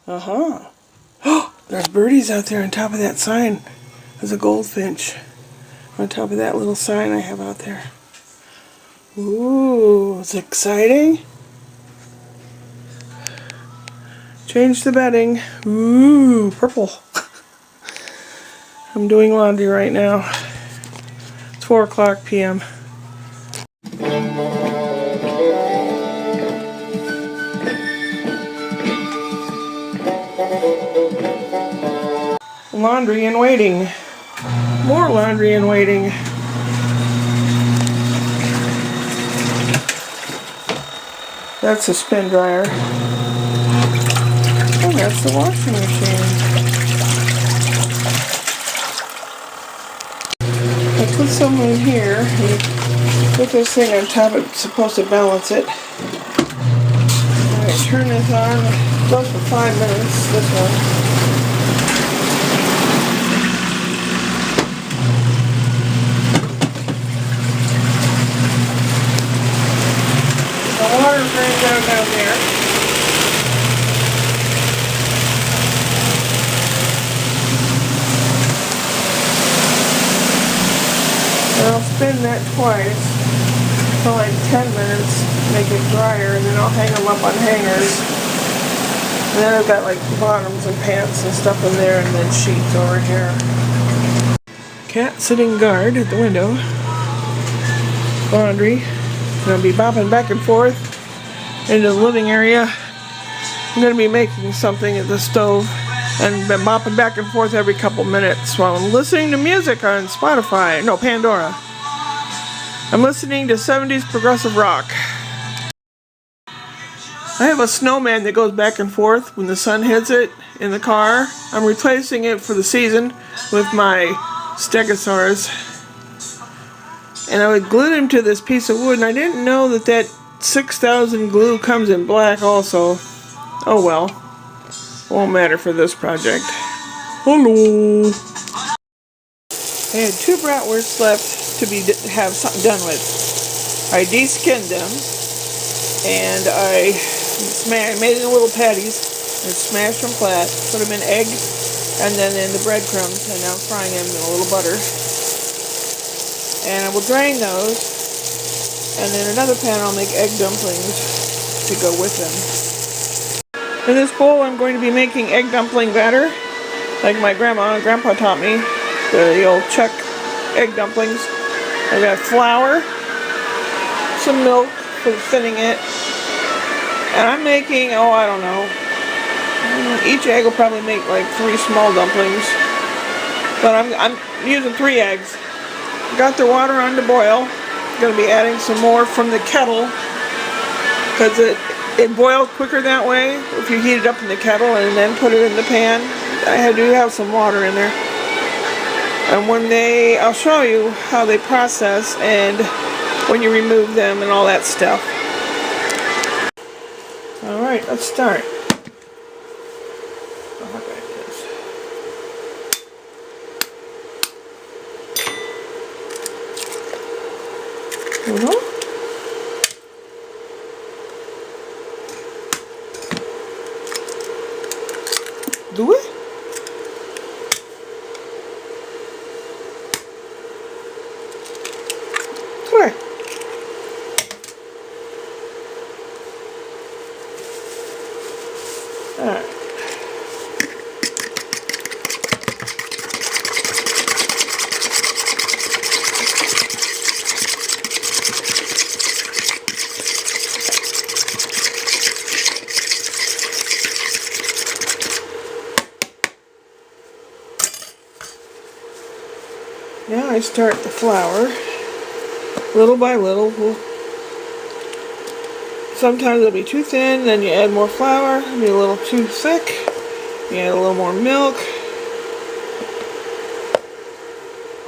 Uh-huh. Oh, there's birdies out there on top of that sign. There's a goldfinch on top of that little sign I have out there. Ooh, it's exciting. Change the bedding. Ooh, purple. I'm doing laundry right now. It's 4 o'clock p.m. Laundry and waiting. More laundry and waiting. That's a spin dryer. Oh, that's the washing machine. I put some in here. And put this thing on top. It's supposed to balance it. Alright, turn this on. It goes for 5 minutes. This one. The water drains out down there. And I'll spin that twice for like 10 minutes, make it drier, and then I'll hang them up on hangers. And then I've got like bottoms and pants and stuff in there, and then sheets over here. Cat sitting guard at the window. Laundry. I'll be bopping back and forth into the living area. I'm going to be making something at the stove and been bopping back and forth every couple minutes while I'm listening to music on Spotify. No, Pandora. I'm listening to 70s progressive rock. I have a snowman that goes back and forth when the sun hits it in the car. I'm replacing it for the season with my Stegosaurus. And I would glue him to this piece of wood, and I didn't know that that 6,000 glue comes in black also. Oh well. Won't matter for this project. Hello. I had 2 bratwursts left to have something done with. I de-skinned them, and I made them little patties and smashed them flat, put them in egg, and then in the breadcrumbs, and now I'm frying them in a little butter. And I will drain those, and in another pan I'll make egg dumplings to go with them. In this bowl I'm going to be making egg dumpling batter, like my grandma and grandpa taught me, the old Czech egg dumplings. I've got flour, some milk for thinning it, and I'm making, I don't know, each egg will probably make like 3 small dumplings, but I'm using 3 eggs. Got the water on to boil. Going to be adding some more from the kettle because it boils quicker that way if you heat it up in the kettle and then put it in the pan. I do have some water in there. And I'll show you how they process and when you remove them and all that stuff. Alright, let's start. Do it? Where? Alright. Now I start the flour, little by little. Sometimes it'll be too thin, then you add more flour, it'll be a little too thick, you add a little more milk.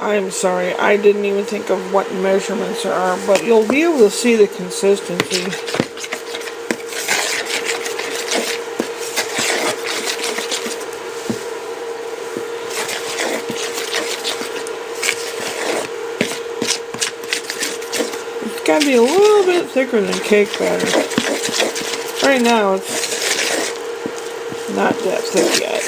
I'm sorry, I didn't even think of what measurements there are, but you'll be able to see the consistency. Got to be a little bit thicker than cake batter. Right now it's Not that thick yet.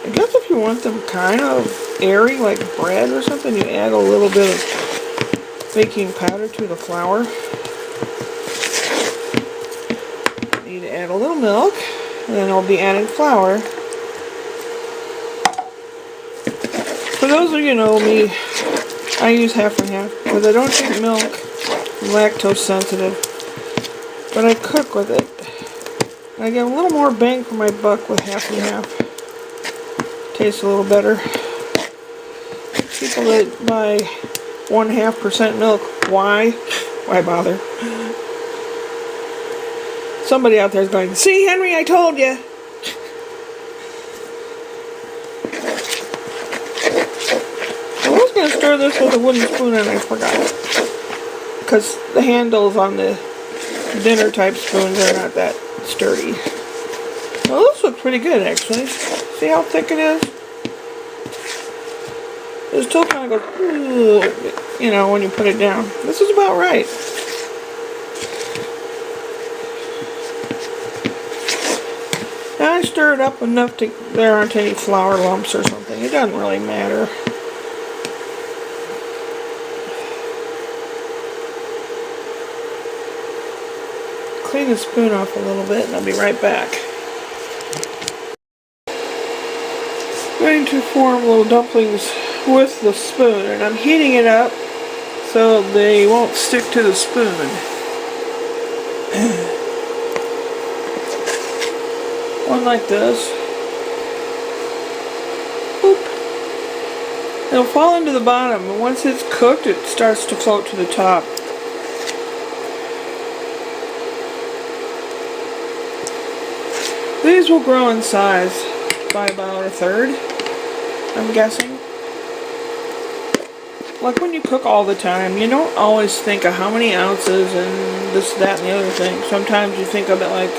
I guess if you want them kind of airy like bread or something, you add a little bit of baking powder to the flour. Need to add a little milk, and then I'll be adding flour. For those of you who know me, I use half and half because I don't drink milk. I'm lactose sensitive. But I cook with it. I get a little more bang for my buck with half and half. Tastes a little better. People that buy 1.5% milk, why? Why bother? Somebody out there is going, see, Henry, I told you. I was going to stir this with a wooden spoon and I forgot. Because the handles on the dinner type spoons are not that sturdy. Well, this looks pretty good actually. See how thick it is? It still kind of goes, ooh, you know, when you put it down. This is about right. Now I stir it up enough to there aren't any flour lumps or something. It doesn't really matter. Clean the spoon off a little bit and I'll be right back. I'm going to form little dumplings with the spoon, and I'm heating it up so they won't stick to the spoon. One like this. Boop. It'll fall into the bottom, and once it's cooked it starts to float to the top. These will grow in size by about 1/3, I'm guessing. Like when you cook all the time, you don't always think of how many ounces and this, that, and the other thing. Sometimes you think of it like,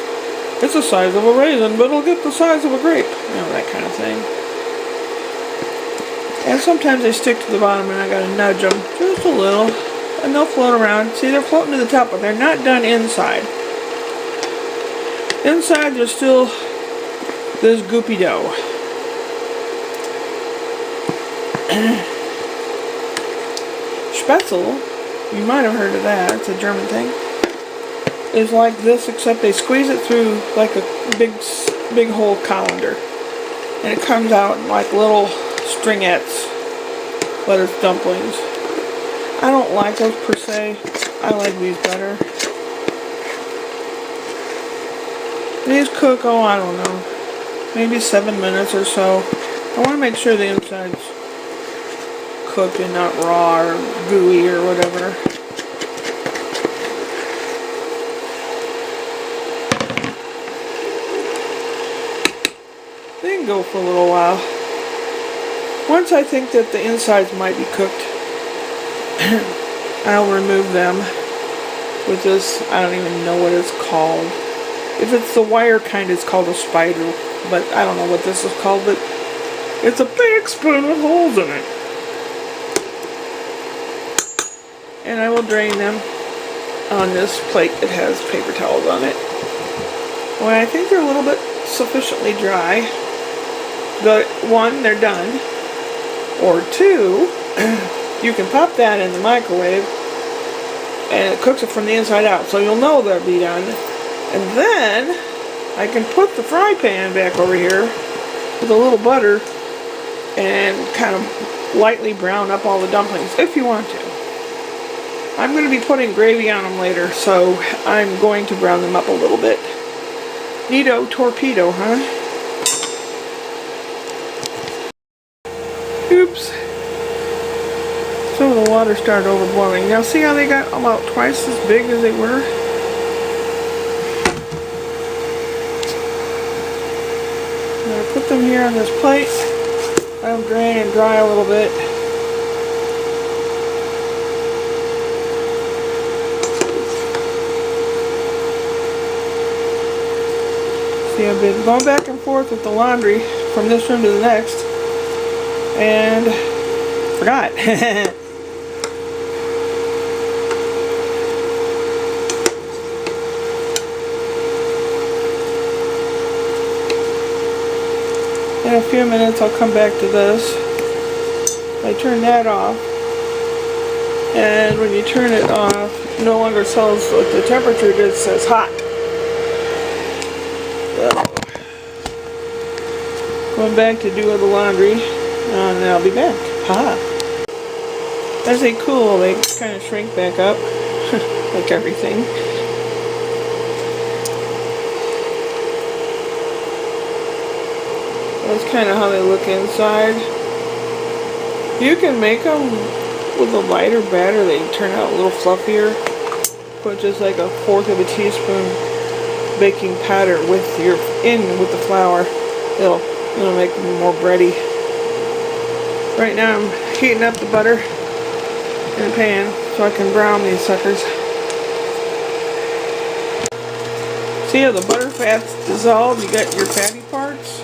it's the size of a raisin, but it'll get the size of a grape. You know, that kind of thing. And sometimes they stick to the bottom and I gotta nudge them just a little. And they'll float around. See, they're floating to the top, but they're not done inside. Inside there's still this goopy dough. Spätzle, you might have heard of that, it's a German thing, is like this except they squeeze it through like a big whole colander. And it comes out in like little stringettes, but it's dumplings. I don't like those per se, I like these better. These cook, oh I don't know, maybe 7 minutes or so. I want to make sure the inside's cooked and not raw or gooey or whatever. They can go for a little while. Once I think that the insides might be cooked, I'll remove them with this, I don't even know what it's called. If it's the wire kind, it's called a spider, but I don't know what this is called, but it's a big spoon with holes in it. And I will drain them on this plate that has paper towels on it. When I think they're a little bit sufficiently dry, one, they're done, or two, you can pop that in the microwave and it cooks it from the inside out, so you'll know they'll be done. And then I can put the fry pan back over here with a little butter and kind of lightly brown up all the dumplings if you want to. I'm going to be putting gravy on them later, so I'm going to brown them up a little bit. Neato torpedo, huh? Oops. Some of the water started overboiling. Now see how they got about twice as big as they were? I'm going to put them here on this plate. Let them drain and dry a little bit. See, I've been going back and forth with the laundry from this room to the next, and forgot. In a few minutes I'll come back to this. I turn that off. And when you turn it off, it no longer tells what the temperature is, it says hot. So, going back to do the laundry, and I'll be back. Ha! As they cool, they kind of shrink back up, like everything. That's kind of how they look inside. You can make them with a lighter batter. They turn out a little fluffier. Put just like 1/4 of a teaspoon baking powder with the flour. It'll make them more bready. Right now I'm heating up the butter in a pan so I can brown these suckers. See how the butter fat's dissolved? You got your fatty parts.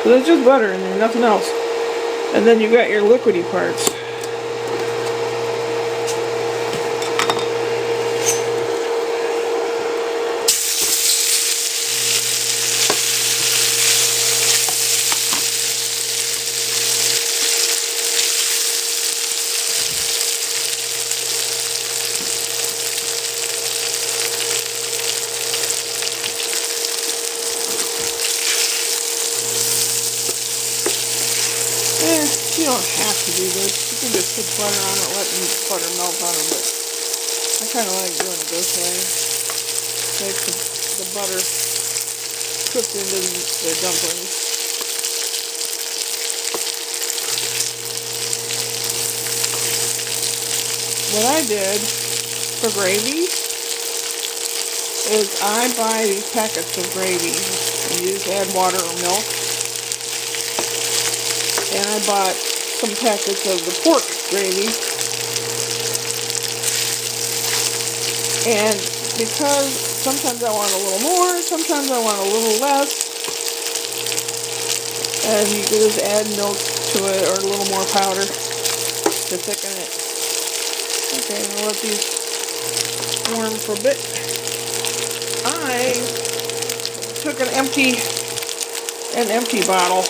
So that's just butter in there, nothing else. And then you got your liquidy parts. You don't have to do this. You can just put butter on it, let butter melt on it, but I kind of like doing it this way. Make the butter cooked into the dumplings. What I did for gravy is I buy these packets of gravy and you just add water or milk. And I bought some packets of the pork gravy. And because sometimes I want a little more, sometimes I want a little less, and you can just add milk to it or a little more powder to thicken it. Okay, I'll let these warm for a bit. I took an empty bottle.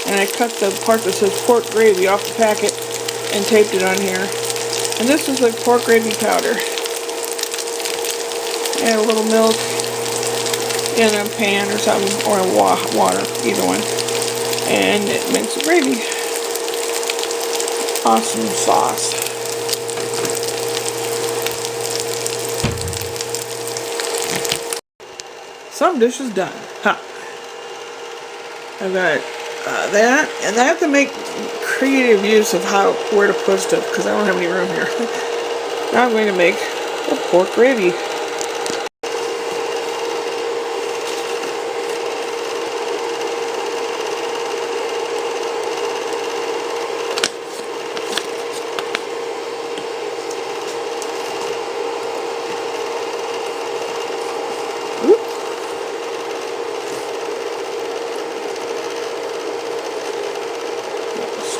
And I cut the part that says pork gravy off the packet and taped it on here. And this is like pork gravy powder. Add a little milk in a pan or something, or water, either one. And it makes a gravy. Awesome sauce. Some dishes done. Ha! I've got that, and I have to make creative use of where to put stuff because I don't have any room here. Now I'm going to make a pork gravy.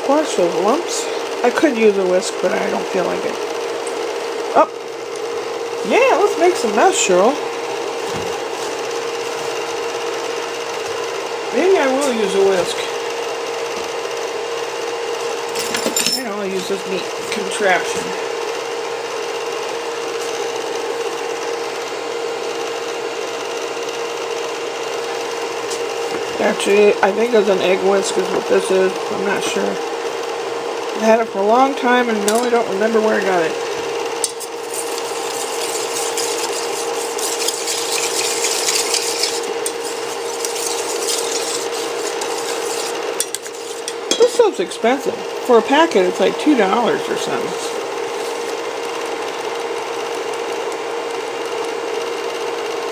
Squash those lumps. I could use a whisk, but I don't feel like it. Oh! Yeah, let's make some mess, Cheryl. Maybe I will use a whisk. I know I'll use this neat contraption. Actually, I think it's an egg whisk is what this is. I'm not sure. I've had it for a long time and no, I don't remember where I got it. This soap's expensive. For a packet, it's like $2 or something.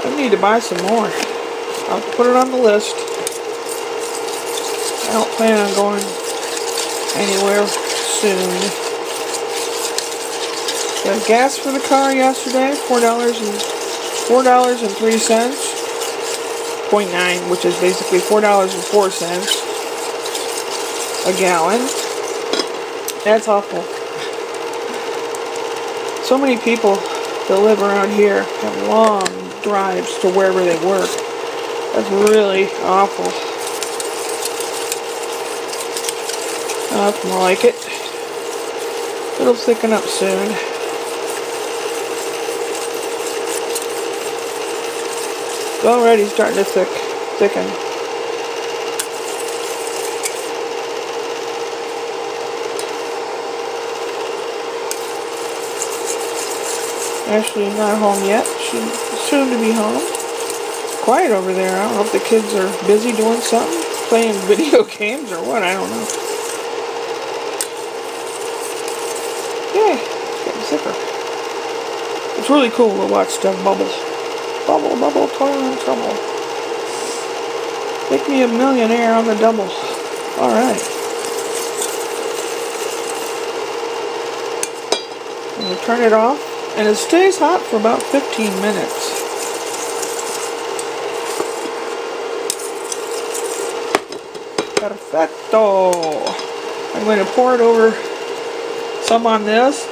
I need to buy some more. I'll put it on the list. I don't plan on going anywhere soon. Got gas for the car yesterday, $4.03, 0.9, which is basically $4.04 a gallon. That's awful. So many people that live around here have long drives to wherever they work. That's really awful. That's more like it. It'll thicken up soon. It's already starting to thicken. Ashley's not home yet. She's soon to be home. Quiet over there. I don't know if the kids are busy doing something, playing video games or what. I don't know. Yeah, it's getting thicker. It's really cool to watch stuff bubble. Bubble, bubble, toil and trouble. Make me a millionaire on the double. Alright. I'm going to turn it off. And it stays hot for about 15 minutes. Perfecto! I'm going to pour it over some on this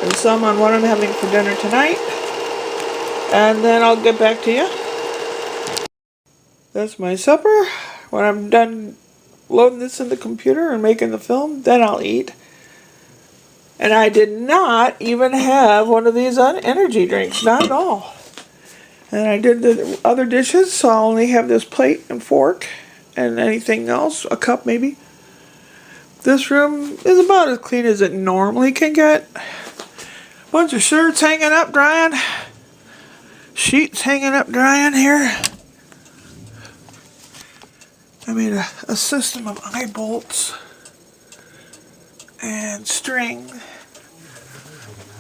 and some on what I'm having for dinner tonight. And then I'll get back to you. That's my supper. When I'm done loading this in the computer and making the film, then I'll eat. And I did not even have one of these energy drinks, not at all. And I did the other dishes, so I'll only have this plate and fork and anything else, a cup maybe. This room is about as clean as it normally can get. Bunch of shirts hanging up drying. Sheets hanging up drying here. I made a system of eye bolts and string.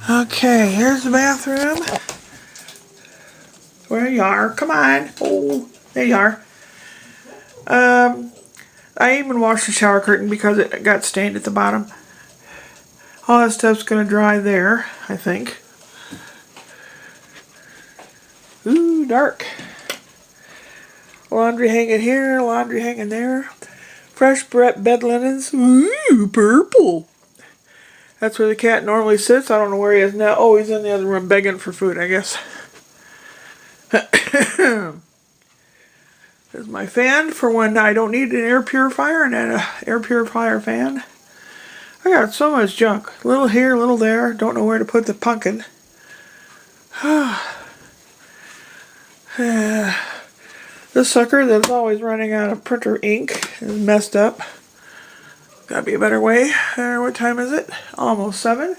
Okay, here's the bathroom. Where you are, come on. Oh, there you are. I even washed the shower curtain because it got stained at the bottom. All that stuff's gonna dry there, I think. Ooh, dark. Laundry hanging here, laundry hanging there. Fresh bed linens. Ooh, purple. That's where the cat normally sits. I don't know where he is now. Oh, he's in the other room begging for food, I guess. There's my fan for when I don't need an air purifier and an air purifier fan. I got so much junk. Little here, little there. Don't know where to put the pumpkin. This sucker that's always running out of printer ink is messed up. Gotta be a better way. What time is it? Almost 7.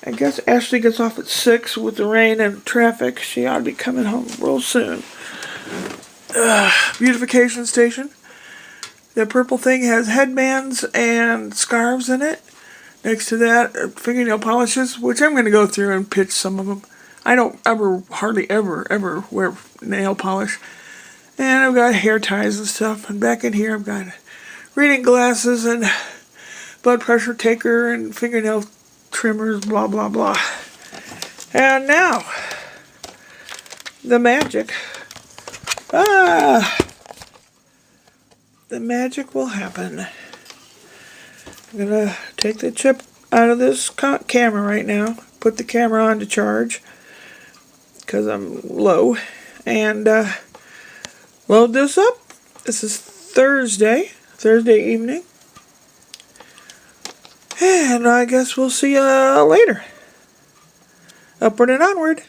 I guess Ashley gets off at 6 with the rain and traffic. She ought to be coming home real soon. Beautification station. The purple thing has headbands and scarves in it. Next to that, fingernail polishes, which I'm going to go through and pitch some of them. I don't hardly ever wear nail polish. And I've got hair ties and stuff. And back in here I've got reading glasses and blood pressure taker and fingernail trimmers, blah, blah, blah. And now, the magic. The magic will happen. I'm going to take the chip out of this camera right now. Put the camera on to charge because I'm low. And load this up. This is Thursday evening. And I guess we'll see you later. Upward and onward.